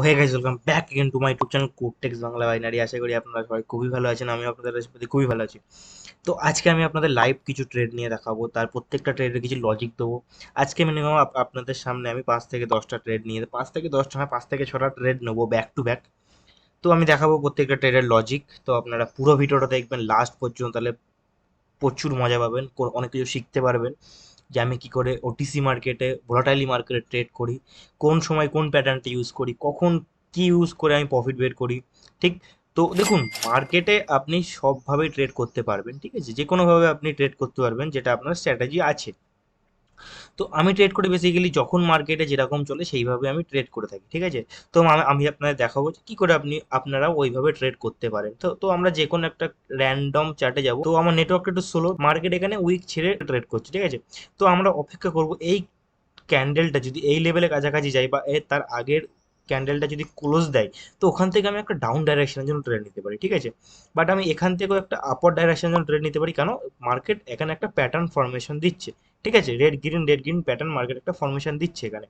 Hey guys, welcome back again to my YouTube channel Codetex Bangla binary. আশা করি আপনারা সবাই খুবই ভালো আছেন। আমি আপনাদের প্রতি খুবই ভালো আছি। তো আজকে আমি আপনাদের লাইভ কিছু ট্রেড নিয়ে দেখাবো, তার প্রত্যেকটা ট্রেডের কিছু লজিক দেবো। আজকে মিনিমাম আপনাদের সামনে আমি 5 থেকে 10টা ট্রেড নিয়ে 5 থেকে 10টা না 5 থেকে 6টা ট্রেড নেবো ব্যাক টু ব্যাক। তো আমি দেখাবো প্রত্যেকটা ট্রেডের লজিক। তো আপনারা পুরো ভিডিওটা দেখবেন লাস্ট পর্যন্ত, তাহলে প্রচুর মজা পাবেন, অনেক কিছু শিখতে পারবেন যে আমি কি করে ওটিসি মার্কেটে, ভোলাটাইলি মার্কেটে ট্রেড করি, কোন সময় কোন প্যাটার্নটা ইউজ করি, কখন কি ইউজ করে আমি প্রফিট বের করি। ঠিক। তো দেখুন, মার্কেটে আপনি সবভাবেই ট্রেড করতে পারবেন, ঠিক আছে, যে কোনোভাবে আপনি ট্রেড করতে পারবেন যেটা আপনার স্ট্র্যাটেজি আছে। তো আমি ট্রেড করি বেসিক্যালি যখন মার্কেটে যেরকম চলে সেইভাবে আমি ট্রেড করে থাকি, ঠিক আছে। তো আমি আপনাদের দেখাবো যে কি করে আপনারা ওইভাবে ট্রেড করতে পারেন। তো আমরা যে কোনো একটা র্যান্ডম চার্টে যাব। তো আমার নেটওয়ার্কটা একটু স্লো, মার্কেট এখানে উইক ছেড়ে ট্রেড করছে, ঠিক আছে। তো আমরা অপেক্ষা করব এই ক্যান্ডেলটা যদি এই লেভেলের কাছাকাছি যায় বা এর তার আগের ক্যান্ডেলটা যদি ক্লোজ দেয়, তো ওখান থেকে আমি একটা ডাউন ডাইরেকশনের জন্য ট্রেড নিতে পারি, ঠিক আছে। বাট আমি এখান থেকেও একটা আপার ডাইরেকশনের জন্য ট্রেড নিতে পারি, কেন? মার্কেট এখানে একটা প্যাটার্ন ফরমেশন দিচ্ছে, ঠিক আছে। রেড গ্রিন প্যাটার্ন মার্কেট একটা ফরমেশন দিচ্ছে এখানে।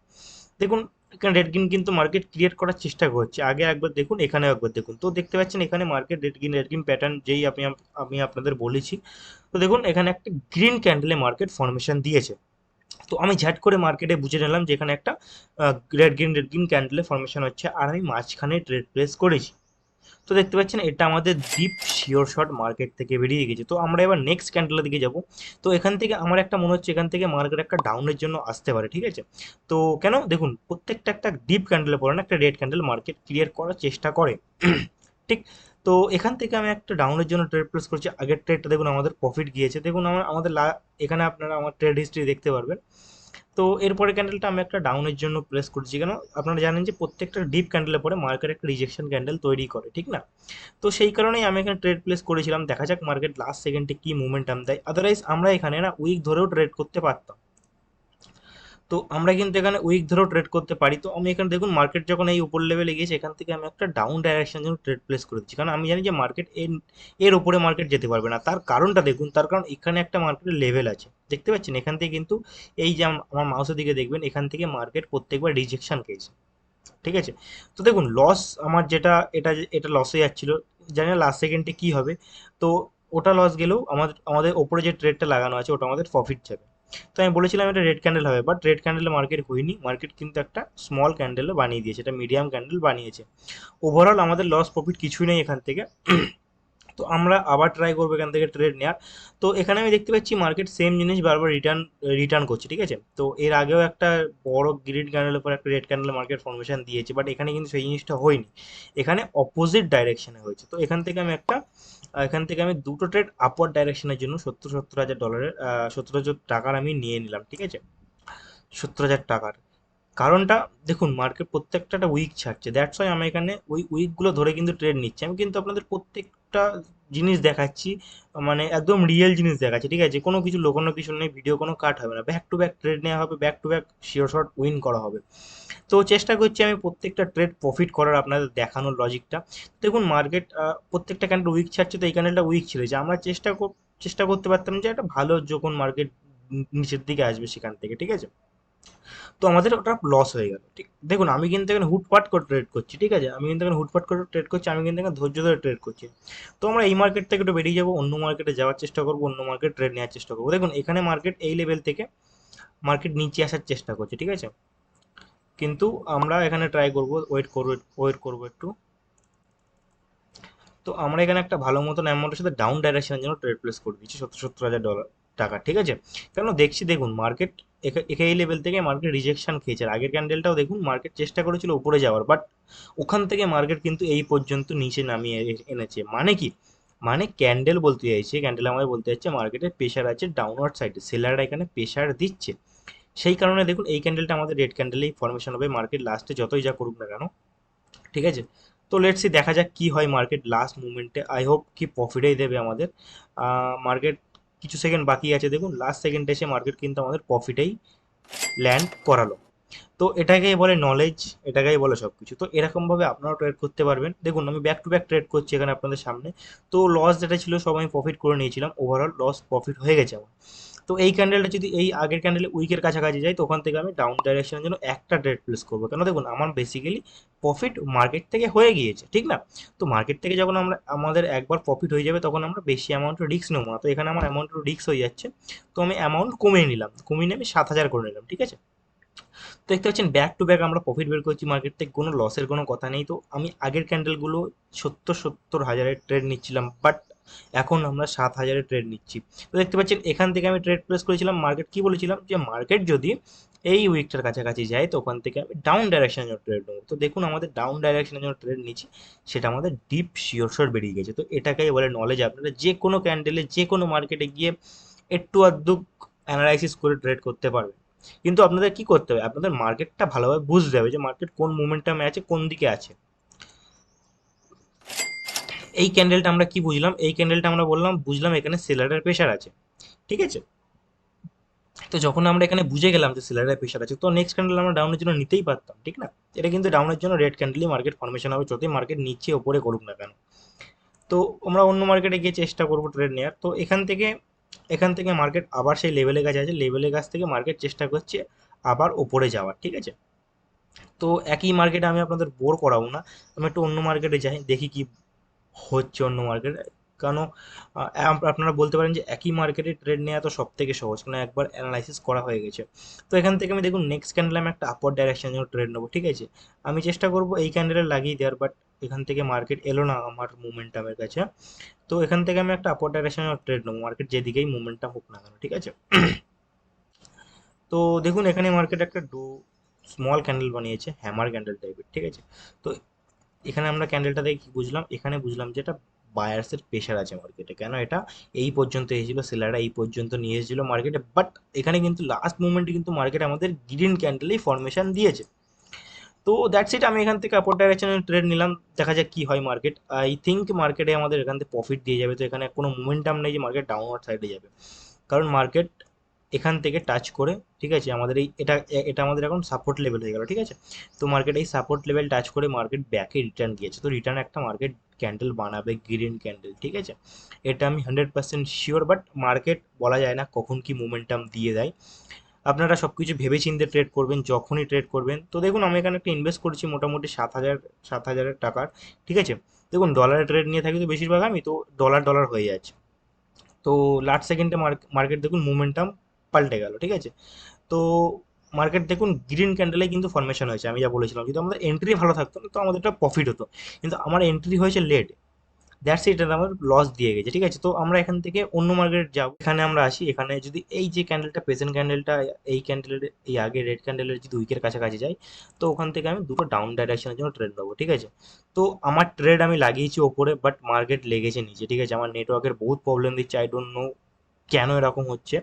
দেখুন, এখানে রেড গ্রিন কিন্তু মার্কেট ক্রিয়েট করার চেষ্টা করছে। আগে একবার দেখুন, এখানেও একবার দেখুন, তো দেখতে পাচ্ছেন এখানে মার্কেট রেড গ্রিন প্যাটার্ন যেই আমি আপনাদের বলেছি। তো দেখুন, এখানে একটা গ্রিন ক্যান্ডেলে মার্কেট ফরমেশন দিয়েছে। তো আমি ঝ্যাট করে মার্কেটে বুঝে নিলাম যে এখানে একটা রেড গ্রিন ক্যান্ডেলে ফরমেশন হচ্ছে, আর আমি মাঝখানে ট্রেড প্লেস করেছি। তো দেখতে পাচ্ছেন এটা আমাদের ডিপ শিওর শট মার্কেট থেকে বেরিয়ে গেছে। তো আমরা এবার নেক্সট ক্যান্ডেলের দিকে যাব। তো এখান থেকে আমার একটা মনে হচ্ছে এখান থেকে মার্কেট একটা ডাউনের জন্য আসতে পারে, ঠিক আছে। তো কেন, দেখুন প্রত্যেকটা একটা ডিপ ক্যান্ডেলে পড়ে না, একটা রেড ক্যান্ডেল মার্কেট ক্লিয়ার করার চেষ্টা করে। ঠিক। তো এখান থেকে আমি একটা ডাউনের জন্য ট্রেড প্লেস করছি। আগের ট্রেডটা দেখুন আমাদের প্রফিট গিয়েছে, দেখুন এখানে আপনারা আমার ট্রেড হিস্ট্রি দেখতে পারবেন। তো এরপরে ক্যান্ডেলটা আমি একটা ডাউনের জন্য প্লেস করছি, কেন? আপনারা জানেন যে প্রত্যেকটা ডিপ ক্যান্ডেলের পরে মার্কেট একটা রিজেকশন ক্যান্ডেল তৈরি করে, ঠিক না? তো সেই কারণেই আমি এখানে ট্রেড প্লেস করেছিলাম। দেখা যাক মার্কেট লাস্ট সেকেন্ডে কি মুভমেন্টাম দেয়। আদারওয়াইজ আমরা এখানে না উইক ধরেও ট্রেড করতে পারতাম। তো আমরা কিন্তু এখানে উইক ধরেও ট্রেড করতে পারি। তো আমি এখানে দেখুন, মার্কেট যখন এই উপর লেভেলে গিয়েছে, এখান থেকে আমি একটা ডাউন ডাইরেকশন জন্য ট্রেড প্লেস করে দিচ্ছি, কারণ আমি জানি যে মার্কেট এর উপরে মার্কেট যেতে পারবে না। তার কারণটা দেখুন, তার কারণ এখানে একটা মার্কেটের লেভেল আছে, দেখতে পাচ্ছেন এখান থেকে কিন্তু এই যে আমার মাউসের দিকে দেখবেন, এখান থেকে মার্কেট প্রত্যেকবার রিজেকশন খেয়েছে, ঠিক আছে। তো দেখুন লস আমার যেটা, এটা লসে যাচ্ছিল, জানি না লাস্ট সেকেন্ডে কি হবে। তো ওটা লস গেলেও আমাদের আমাদের ওপরে যে ট্রেডটা লাগানো আছে ওটা আমাদের প্রফিট যাবে। তো আমি বলেছিলাম এটা রেড ক্যান্ডেল হবে, বাট রেড ক্যান্ডেলে মার্কেট হয়নি। মার্কেট কিন্তু একটা স্মল ক্যান্ডেলও বানিয়ে দিয়েছে, এটা মিডিয়াম ক্যান্ডেল বানিয়েছে। ওভারঅল আমাদের লস প্রফিট কিছুই নেই এখান থেকে। তো আমরা আবার ট্রাই করবো এখান থেকে ট্রেড নেওয়ার। তো এখানে আমি দেখতে পাচ্ছি মার্কেট সেম জিনিস বারবার রিটার্ন রিটার্ন করছে, ঠিক আছে। তো এর আগেও একটা বড় গ্রিন ক্যান্ডেলের পর একটা রেড ক্যান্ডেল মার্কেট ফর্মেশন দিয়েছে, বাট এখানে কিন্তু সেই জিনিসটা হয়নি। এখানে অপোজিট ডাইরেকশনে হয়েছে। তো এখান থেকে আমি দুটো ট্রেড আপওয়ার্ড ডাইরেকশনের জন্য 70,000 টাকার আমি নিয়ে নিলাম, ঠিক আছে। 70,000 টাকার কারণটা দেখুন, মার্কেট প্রত্যেকটা একটা উইক ছাড়ছে, দ্যাটস ওয়াই আমি এখানে ওই উইকগুলো ধরে কিন্তু ট্রেড নিচ্ছি। আমি কিন্তু আপনাদের প্রত্যেকটা জিনিস দেখাচ্ছি, মানে একদম রিয়েল জিনিস দেখাচ্ছি, ঠিক আছে। কোনো কিছু লোকানো কিছু নেই, ভিডিও কোনো কাট হবে না, ব্যাক টু ব্যাক ট্রেড নেওয়া হবে, back to back sure shot win করা হবে। তো চেষ্টা করছি আমি প্রত্যেকটা ট্রেড প্রফিট করার, আপনাদের দেখানোর লজিকটা। দেখুন মার্কেট প্রত্যেকটা ক্যান্ডেল উইক ছাড়ছে, তো এই ক্যান্ডেলটা উইক ছেড়েছে। আমরা চেষ্টা করতে পারতাম যে একটা ভালো যখন মার্কেট নিচের দিকে আসবে সেখান থেকে, ঠিক আছে। তো আমাদের ওটা লস হয়ে গেল, ঠিক। দেখুন আমি কিন্তু এখানে হুটপাট করে ট্রেড করছি, ঠিক আছে। আমি কিন্তু এখানে হুটপাট করে ট্রেড করছি, আমি কিন্তু এখানে ধৈর্য ধরে ট্রেড করছি। তো আমরা এই মার্কেট থেকে একটু বেরিয়ে যাবো, অন্য মার্কেটে যাওয়ার চেষ্টা করবো, অন্য মার্কেট ট্রেড নেওয়ার চেষ্টা করবো। দেখুন এখানে মার্কেট এই লেভেল থেকে মার্কেট নিচে আসার চেষ্টা করছে, ঠিক আছে। কিন্তু আমরা এখানে ট্রাই করবো, ওয়েট করবো একটু। তো আমরা এখানে একটা ভালো মতন অ্যামাউন্টের সাথে ডাউন ডাইরেকশনের জন্য ট্রেড প্লেস করে দিচ্ছি, 70,000 টাকা, ঠিক আছে। কেন দেখছি, দেখুন মার্কেট এই লেভেল থেকে মার্কেট রিজেকশন খেয়েছে। আর আগের ক্যান্ডেলটাও দেখুন মার্কেট চেষ্টা করেছিল উপরে যাওয়ার, বাট ওখান থেকে মার্কেট কিন্তু এই পর্যন্ত নিচে নামিয়ে এনেছে। মানে কি, মানে ক্যান্ডেল বলতে চাইছে, ক্যান্ডেল আমাদের বলতে চাইছে মার্কেটের প্রেশার আছে ডাউনওয়ার্ড সাইডে, সেলাররা এখানে প্রেশার দিচ্ছে। সেই কারণে দেখুন এই ক্যান্ডেলটা আমাদের রেড ক্যান্ডেলেই ফরমেশন হবে, মার্কেট লাস্টে যতই যা করুক না কেন, ঠিক আছে। তো লেটস সি, দেখা যাক কি হয় মার্কেট লাস্ট মুভমেন্টে। আই হোপ কি প্রফিটেই দেবে আমাদের। মার্কেট কিছু সেকেন্ড বাকি আছে, দেখুন লাস্ট সেকেন্ডে এসে মার্কেট কিন্তু আমাদের প্রফিটেই ল্যান্ড করালো। তো এটাকেই বলে নলেজ, এটাকেই বলে সব কিছু। তো এরকমভাবে আপনারাও ট্রেড করতে পারবেন। দেখুন আমি ব্যাক টু ব্যাক ট্রেড করছি এখানে আপনাদের সামনে। তো লস যেটা ছিল সব আমি প্রফিট করে নিয়েছিলাম, ওভারঅল লস প্রফিট হয়ে গেছে আমার। তো এই ক্যান্ডেলটা যদি এই আগের ক্যান্ডেলে উইকের কাছাকাছি যায় তো ওখান থেকে আমি ডাউন ডাইরেকশনের জন্য একটা ট্রেড প্লেস করবো। কেন দেখুন আমার বেসিক্যালি প্রফিট মার্কেট থেকে হয়ে গিয়েছে, ঠিক না? তো মার্কেট থেকে যখন আমাদের একবার প্রফিট হয়ে যাবে তখন আমরা বেশি অ্যামাউন্টের রিস্ক নেবো না। তো এখানে আমার অ্যামাউন্টের রিস্ক হয়ে যাচ্ছে, তো আমি অ্যামাউন্ট কমিয়ে নিলাম, কমিয়ে নিয়ে আমি 7,000 করে নিলাম, ঠিক আছে? তো দেখতে পাচ্ছেন ব্যাক টু ব্যাক আমরা প্রফিট বের করছি, মার্কেট থেকে কোনো লসের কোনো কথা নেই। তো আমি আগের ক্যান্ডেলগুলো 70,000-70,000-এর ট্রেড নিচ্ছিলাম, বাট এখন আমরা 7,000-এর ট্রেড নিচ্ছি। তো দেখতে পাচ্ছেন এখান থেকে আমি ট্রেড প্লেস করেছিলাম, মার্কেট কি বলেছিলাম যে মার্কেট যদি এই উইকটার কাছাকাছি যায় তো ওখান থেকে আমি ডাউন ডাইরেকশনের জন্য ট্রেড নেবো। তো দেখুন আমাদের ডাউন ডাইরেকশনের জন্য ট্রেড নিচ্ছি, সেটা আমাদের ডিপ শিওর শট বেরিয়ে গেছে। তো এটাকেই বলে নলেজ। আপনারা যে কোনো ক্যান্ডেলে যে কোনো মার্কেটে গিয়ে একটু আধটু অ্যানালাইসিস করে ট্রেড করতে পারবেন, কিন্তু আপনাদের কি করতে হবে, আপনাদের মার্কেটটা ভালোভাবে বুঝতে হবে যে মার্কেট কোন মোমেন্টামে আছে, কোন দিকে আছে। এই ক্যান্ডেলটা আমরা কি বুঝলাম, এই ক্যান্ডেলটা আমরা বুঝলাম এখানে সেলারের প্রেশার আছে, ঠিক আছে? তো যখন আমরা এখানে বুঝে গেলাম যে সেলারের প্রেশার আছে, তো নেক্সট ক্যান্ডেল আমরা ডাউনের জন্য নিতেই পারতাম, ঠিক না? এটা কিন্তু ডাউনের জন্য রেড ক্যান্ডেলই মার্কেট ফর্মেশন হবে, যতই মার্কেট নিচে ওপরে করুক না কেন। তো আমরা অন্য মার্কেটে গিয়ে চেষ্টা করবো ট্রেড নেওয়ার। তো এখান থেকে মার্কেট আবার সেই লেভেলের কাছে আছে, লেভেলের কাছ থেকে মার্কেট চেষ্টা করছে আবার ওপরে যাওয়ার, ঠিক আছে? তো একই মার্কেটে আমি আপনাদের বোর করাবো না, আমি একটু অন্য মার্কেটে যাই, দেখি কি হচ্ছে অন্য মার্কেটে। কেন আপনারা বলতে পারেন যে একই মার্কেটে ট্রেড নেওয়া তো সব থেকে সহজ, কারণ একবার অ্যানালাইসিস করা হয়ে গেছে। তো এখান থেকে আমি দেখুন নেক্সট ক্যান্ডেলে আমি একটা আপওয়ার্ড ডাইরেকশন জন্য ট্রেড নেবো, ঠিক আছে? আমি চেষ্টা করবো এই ক্যান্ডেলে লাগিয়ে দেওয়ার, বাট এখান থেকে মার্কেট এলো না আমার মোমেন্টামের কাছে। তো এখান থেকে আমি একটা আপওয়ার্ড ডাইরেকশনে ট্রেড নেবো, মার্কেট যেদিকেই মোমেন্টাম হোক না কেন, ঠিক আছে? তো দেখুন এখানে মার্কেট একটা স্মল ক্যান্ডেল বানিয়েছে, হ্যামার ক্যান্ডেল টাইপের, ঠিক আছে? তো এখানে আমরা ক্যান্ডেলটা দেখে কি বুঝলাম, এখানে বুঝলাম যে এটা বায়ার্সের প্রেশার আছে মার্কেটে। কেন এটা এই পর্যন্ত এসেছিল, সেলাররা এই পর্যন্ত নিয়ে এসেছিল মার্কেটে, বাট এখানে কিন্তু লাস্ট মুভমেন্টে কিন্তু মার্কেট আমাদের গ্রিন ক্যান্ডেলেই ফরমেশন দিয়েছে। তো দ্যাটস ইট, আমি এখান থেকে আপার ডাইরেকশনে ট্রেড নিলাম, দেখা যাক কি হয়। মার্কেট আই থিঙ্ক মার্কেটে আমাদের এখান থেকে প্রফিট দিয়ে যাবে। তো এখানে কোনো মোমেন্টাম নেই যে মার্কেট ডাউনওয়ার্ড সাইডে যাবে, কারণ মার্কেট এখান থেকে টাচ করে, ঠিক আছে, আমাদের এই এটা আমাদের এখন সাপোর্ট লেভেল হয়ে গেল, ঠিক আছে? তো মার্কেট এই সাপোর্ট লেভেল টাচ করে মার্কেট ব্যাকে রিটার্ন গিয়েছে, তো রিটার্ন একটা মার্কেট ক্যান্ডেল বানাবে, গ্রিন ক্যান্ডেল, ঠিক আছে? এটা আমি 100% শিওর, বাট মার্কেট বলা যায় না কখন কি মোমেন্টাম দিয়ে দেয়। আপনারা সব কিছু ভেবে চিন্তে ট্রেড করবেন যখনই ট্রেড করবেন। তো দেখুন আমি এখানে একটা ইনভেস্ট করেছি মোটামুটি 7,000 টাকার, ঠিক আছে? দেখুন ডলারে ট্রেড নিয়ে থাকি তো বেশিরভাগ আমি, তো ডলার ডলার হয়ে যাচ্ছে। তো লাস্ট সেকেন্ডে মার্কেট দেখুন মোমেন্টাম পাল্টে গেল, ঠিক আছে? তো মার্কেট দেখুন গ্রিন ক্যান্ডেলে কিন্তু ফরমেশন হয়েছে, আমি যা বলেছিলাম যদি আমাদের এন্ট্রি ভালো থাকতো না তো আমাদের একটা প্রফিট হতো, কিন্তু আমার এন্ট্রি হয়েছে লেট, দ্যাটস ইট, এটা আমার লস দিয়ে গেছে, ঠিক আছে? তো আমরা এখান থেকে অন্য মার্কেট যাবো। এখানে আমরা আসি, এখানে যদি এই যে ক্যান্ডেলটা, প্রেজেন্ট ক্যান্ডেলটা, এই ক্যান্ডেলের এই আগে রেড ক্যান্ডেলের যদি উইকের কাছাকাছি যাই তো ওখান থেকে আমি দুটো ডাউন ডাইরেকশনের জন্য ট্রেড নেবো, ঠিক আছে? তো আমার ট্রেড আমি লাগিয়েছি ওপরে, বাট মার্কেট লেগেছে নিচে, ঠিক আছে? আমার নেটওয়ার্কের বহুত প্রবলেম দিচ্ছে, আই ডোন্ট নো কেন এরকম হচ্ছে।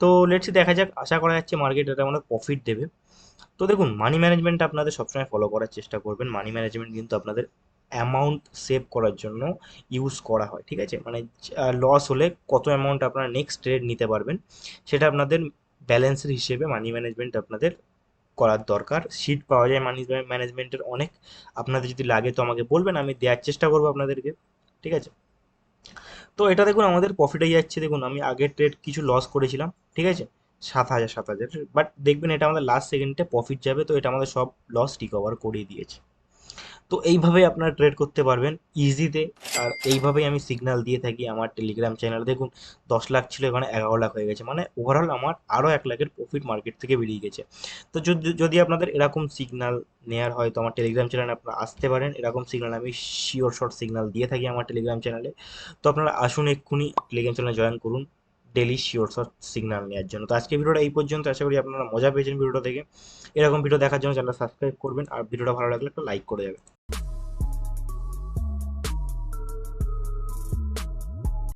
তো লেটস দেখা যাক, আশা করা যাচ্ছে মার্কেট এটা আমাদের প্রফিট দেবে। তো দেখুন মানি ম্যানেজমেন্ট আপনাদের সবসময় ফলো করার চেষ্টা করবেন। মানি ম্যানেজমেন্ট কিন্তু আপনাদের অ্যামাউন্ট সেভ করার জন্য ইউজ করা হয়, ঠিক আছে? মানে লস হলে কত অ্যামাউন্ট আপনারা নেক্সট ট্রেড নিতে পারবেন সেটা আপনাদের ব্যালেন্সের হিসেবে মানি ম্যানেজমেন্ট আপনাদের করার দরকার। শিট পাওয়া যায় মানি ম্যানেজমেন্টের অনেক, আপনাদের যদি লাগে তো আমাকে বলবেন, আমি দেওয়ার চেষ্টা করবো আপনাদেরকে, ঠিক আছে? তো এটা দেখুন আমাদের প্রফিট হয়ে যাচ্ছে, দেখুন আমি আগের ট্রেড কিছু লস করেছিলাম, ঠিক আছে? 7,000 বাট দেখবেন এটা আমাদের লাস্ট সেকেন্ডে প্রফিট যাবে, তো এটা আমাদের সব লস রিকভার করিয়ে দিয়েছে। তো এইভাবে আপনারা ট্রেড করতে পারবেন ইজিতে। আর এইভাবেই আমি সিগন্যাল দিয়ে থাকি আমার টেলিগ্রাম চ্যানেল, দেখুন 10 লাখ ছিল এখানে 11 লাখ হয়ে গেছে, মানে ওভারঅল আমার আরও 1 লাখের প্রফিট মার্কেট থেকে বেরিয়ে গেছে। তো যদি আপনাদের এরকম সিগন্যাল নেওয়ার হয় তো আমার টেলিগ্রাম চ্যানেলে আপনারা আসতে পারেন, এরকম সিগন্যাল আমি শিওর শর্ট সিগন্যাল দিয়ে থাকি আমার টেলিগ্রাম চ্যানেলে। তো আপনারা আসুন এক্ষুনি টেলিগ্রাম চ্যানেলে জয়েন করুন ডেলি শিওর শর্ট সিগন্যাল নেওয়ার জন্য। তো আজকে ভিডিওটা এই পর্যন্ত, আশা করি আপনারা মজা পেয়েছেন ভিডিওটা থেকে। এরকম ভিডিও দেখার জন্য চ্যানেলটা সাবস্ক্রাইব করবেন, আর ভিডিওটা ভালো লাগলে একটা লাইক করে যাবেন।